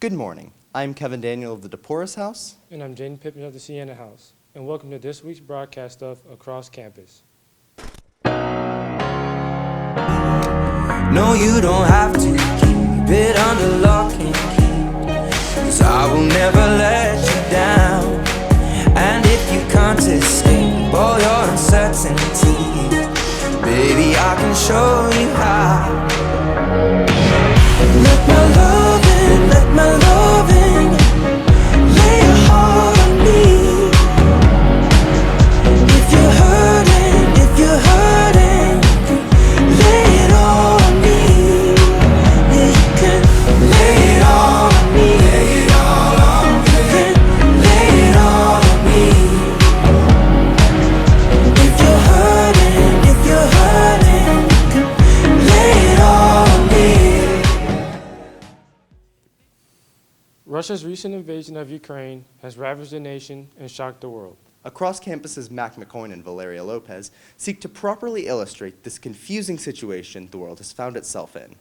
Good morning. I'm Kevin Daniel of the dePorres House. And I'm Jaden Pippin of the Lima House. And welcome to this week's broadcast of Across Campus. No, you don't have to keep it under lock and key, 'cause I will never let you down. And if you can't escape all your uncertainty, baby, I can show you how. Let my loving lay your heart on me. If you're hurting, lay it all on me. Yeah, you can lay it all on me. Lay it all on me. You can lay it all on me. If you're hurting, you can lay it all on me. Russia's recent invasion of Ukraine has ravaged the nation and shocked the world. Across Campus's Mac McCoin and Val Lopez seek to properly illustrate this confusing situation the world has found itself in.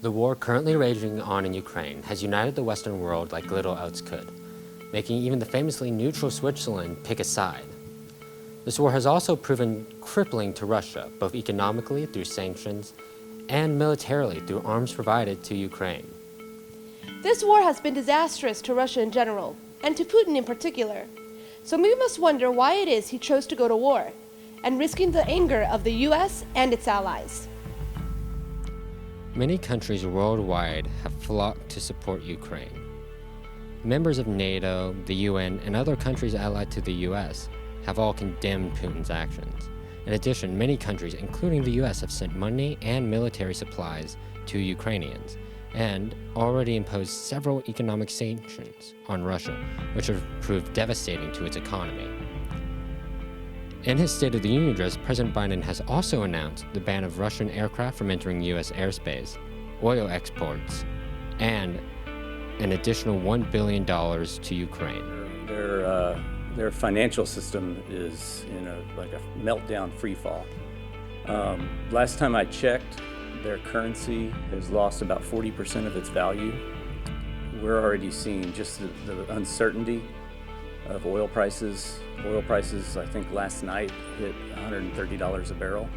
The war currently raging on in Ukraine has united the Western world like little else could, making even the famously neutral Switzerland pick a side. This war has also proven crippling to Russia, both economically through sanctions and militarily through arms provided to Ukraine. This war has been disastrous to Russia in general, and to Putin in particular. So we must wonder why it is he chose to go to war, and risking the anger of the US and its allies. Many countries worldwide have flocked to support Ukraine. Members of NATO, the UN, and other countries allied to the US have all condemned Putin's actions. In addition, many countries, including the US, have sent money and military supplies to Ukrainians, and already imposed several economic sanctions on Russia, which have proved devastating to its economy. In his State of the Union address, President Biden has also announced the ban of Russian aircraft from entering US airspace, oil exports, and an additional $1 billion to Ukraine. Their financial system is in a meltdown free fall. Last time I checked, their currency has lost about 40% of its value. We're already seeing just the uncertainty of oil prices. Oil prices, I think last night, hit $130 a barrel.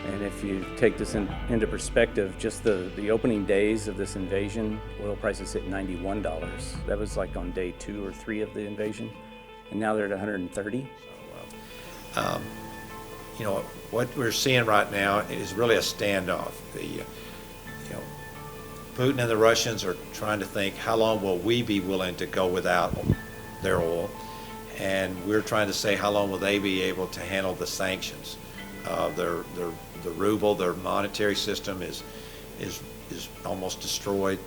And if you take this into perspective, just the opening days of this invasion, oil prices hit $91. That was like on day 2 or 3 of the invasion. And now they're at 130. What we're seeing right now is really a standoff. Putin and the Russians are trying to think, how long will we be willing to go without their oil? And we're trying to say, how long will they be able to handle the sanctions? The ruble, their monetary system is almost destroyed.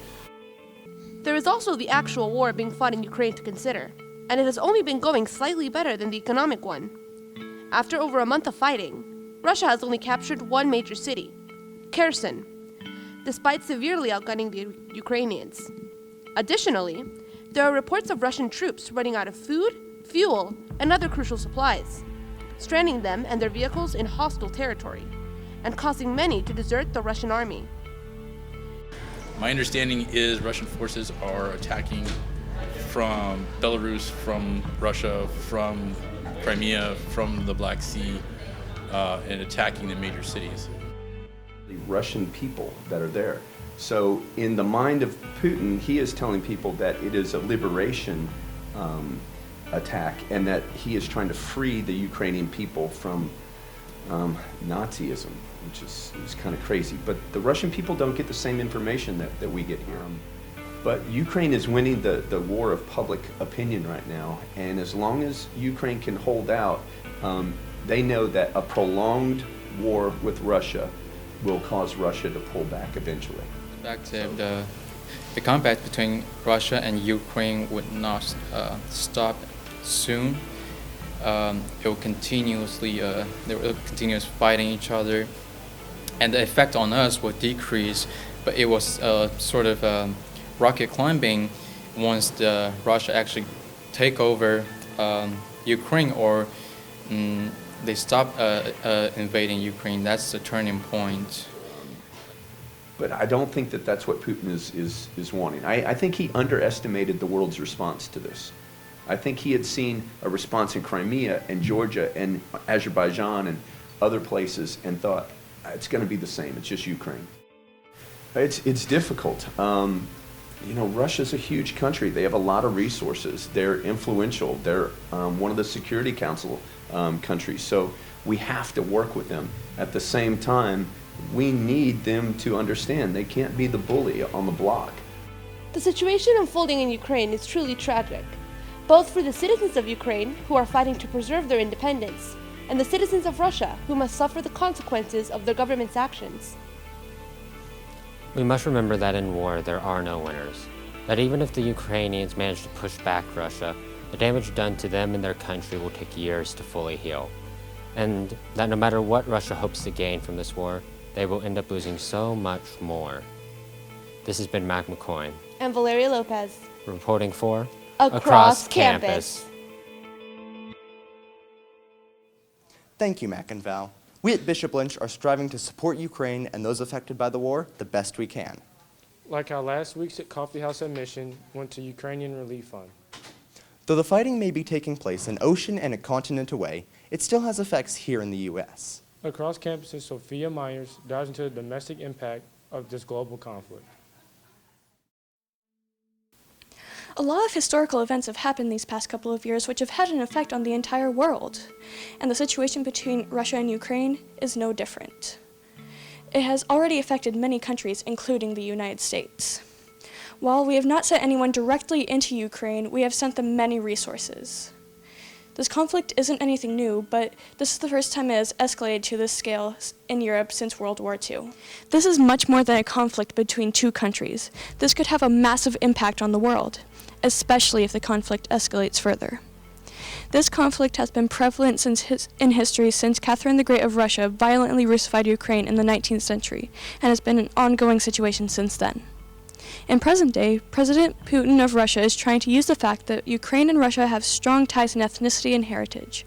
There is also the actual war being fought in Ukraine to consider, and it has only been going slightly better than the economic one. After over a month of fighting, Russia has only captured one major city, Kherson, despite severely outgunning the Ukrainians. Additionally, there are reports of Russian troops running out of food, fuel, and other crucial supplies, stranding them and their vehicles in hostile territory, and causing many to desert the Russian army. My understanding is Russian forces are attacking from Belarus, from Russia, from Crimea, from the Black Sea, and attacking the major cities. The Russian people that are there. So in the mind of Putin, he is telling people that it is a liberation attack and that he is trying to free the Ukrainian people from Nazism, which is kind of crazy. But the Russian people don't get the same information that we get here. But Ukraine is winning the war of public opinion right now, and as long as Ukraine can hold out, they know that a prolonged war with Russia will cause Russia to pull back eventually. The combat between Russia and Ukraine would not stop soon. It will they will continue fighting each other, and the effect on us will decrease. But it was sort of rocket climbing once Russia actually take over Ukraine, or they stop invading Ukraine. That's the turning point. But I don't think that that's what Putin is wanting. I think he underestimated the world's response to this. I think he had seen a response in Crimea and Georgia and Azerbaijan and other places and thought, it's going to be the same, it's just Ukraine. It's difficult. Russia's a huge country. They have a lot of resources. They're influential. They're one of the Security Council countries. So we have to work with them. At the same time, we need them to understand they can't be the bully on the block. The situation unfolding in Ukraine is truly tragic, both for the citizens of Ukraine, who are fighting to preserve their independence, and the citizens of Russia, who must suffer the consequences of their government's actions. We must remember that in war there are no winners, that even if the Ukrainians manage to push back Russia, the damage done to them and their country will take years to fully heal, and that no matter what Russia hopes to gain from this war, they will end up losing so much more. This has been Mac McCoin And Valeria Lopez. reporting for Across Campus. Thank you, Mac and Val. We at Bishop Lynch are striving to support Ukraine and those affected by the war the best we can. Like how last week's Coffee House admission went to Ukrainian Relief Fund. Though the fighting may be taking place an ocean and a continent away, it still has effects here in the U.S. Across Campus, Sofia Meyers dives into the domestic impact of this global conflict. A lot of historical events have happened these past couple of years which have had an effect on the entire world, and the situation between Russia and Ukraine is no different. It has already affected many countries, including the United States. While we have not sent anyone directly into Ukraine, we have sent them many resources. This conflict isn't anything new, but this is the first time it has escalated to this scale in Europe since World War II. This is much more than a conflict between two countries. This could have a massive impact on the world, especially if the conflict escalates further. This conflict has been prevalent in history since Catherine the Great of Russia violently Russified Ukraine in the 19th century, and has been an ongoing situation since then. In present day, President Putin of Russia is trying to use the fact that Ukraine and Russia have strong ties in ethnicity and heritage.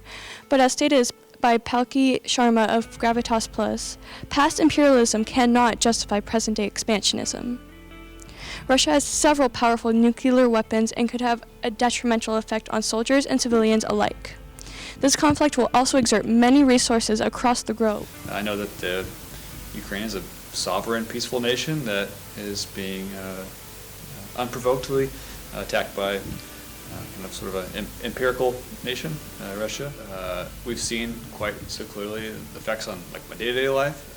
But as stated by Palki Sharma of Gravitas Plus, past imperialism cannot justify present-day expansionism. Russia has several powerful nuclear weapons and could have a detrimental effect on soldiers and civilians alike. This conflict will also exert many resources across the globe. I know that Ukraine is a sovereign, peaceful nation that is being unprovokedly attacked by kind of sort of an empirical nation, Russia. We've seen quite so clearly the effects on like my day-to-day life.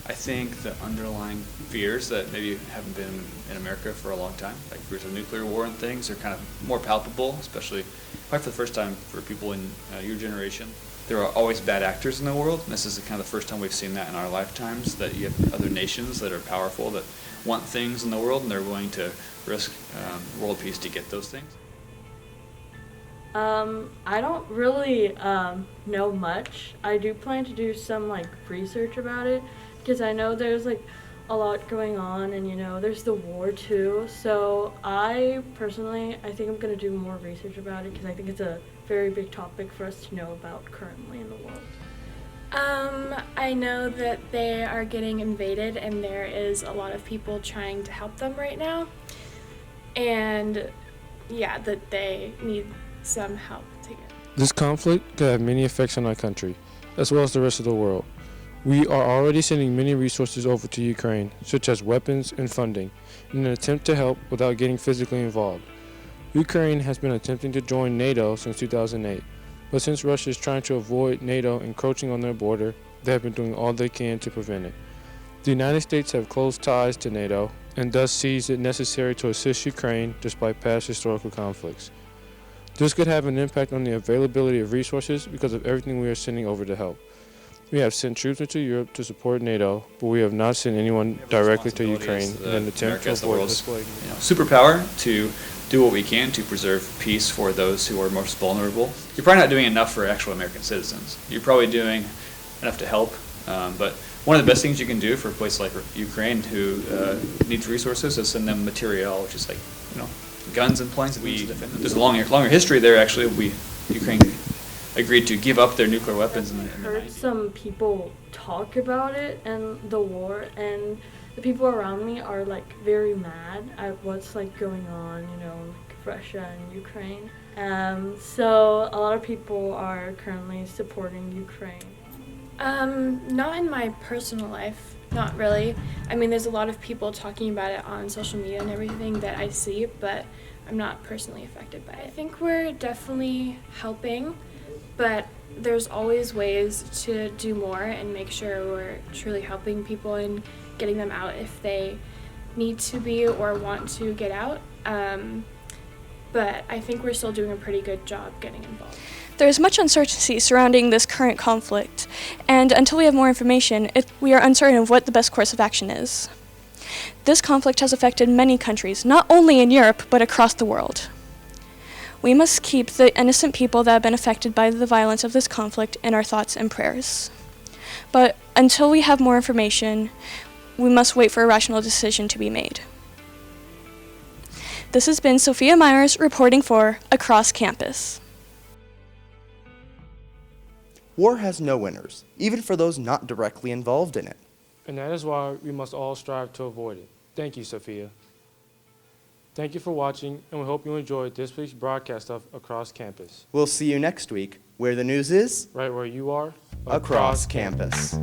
I think the underlying fears that maybe haven't been in America for a long time, like fears of nuclear war and things, are kind of more palpable, especially probably for the first time for people in your generation. There are always bad actors in the world, and this is kind of the first time we've seen that in our lifetimes, that you have other nations that are powerful, that want things in the world, and they're willing to risk world peace to get those things. I don't really know much. I do plan to do some research about it, because I know there's a lot going on, and there's the war too. So I think I'm going to do more research about it, because I think it's a very big topic for us to know about currently in the world. I know that they are getting invaded, and there is a lot of people trying to help them right now, and yeah, that they need some help to get. This conflict could have many effects on our country, as well as the rest of the world. We are already sending many resources over to Ukraine, such as weapons and funding, in an attempt to help without getting physically involved. Ukraine has been attempting to join NATO since 2008, but since Russia is trying to avoid NATO encroaching on their border, they have been doing all they can to prevent it. The United States have close ties to NATO, and thus sees it necessary to assist Ukraine despite past historical conflicts. This could have an impact on the availability of resources because of everything we are sending over to help. We have sent troops into Europe to support NATO, but we have not sent anyone directly to Ukraine in an attempt to avoid escalating. Superpower to do what we can to preserve peace for those who are most vulnerable. You're probably not doing enough for actual American citizens. You're probably doing enough to help, but one of the best things you can do for a place like Ukraine who needs resources is send them material, which is guns and planes. There's a longer history there actually. Ukraine agreed to give up their nuclear weapons in the I've heard 90s. some people talk about it and the war, and the people around me are like very mad at what's like going on, you know, like Russia and Ukraine. So a lot of people are currently supporting Ukraine. Not in my personal life, not really. I mean, there's a lot of people talking about it on social media and everything that I see, but I'm not personally affected by it. I think we're definitely helping, but there's always ways to do more and make sure we're truly helping people and getting them out if they need to be or want to get out. But I think we're still doing a pretty good job getting involved. There is much uncertainty surrounding this current conflict, and until we have more information, we are uncertain of what the best course of action is. This conflict has affected many countries, not only in Europe, but across the world. We must keep the innocent people that have been affected by the violence of this conflict in our thoughts and prayers. But until we have more information, we must wait for a rational decision to be made. This has been Sofia Meyers reporting for Across Campus. War has no winners, even for those not directly involved in it. And that is why we must all strive to avoid it. Thank you, Sophia. Thank you for watching, and we hope you enjoyed this week's broadcast of Across Campus. We'll see you next week, where the news is Right where you are, across campus.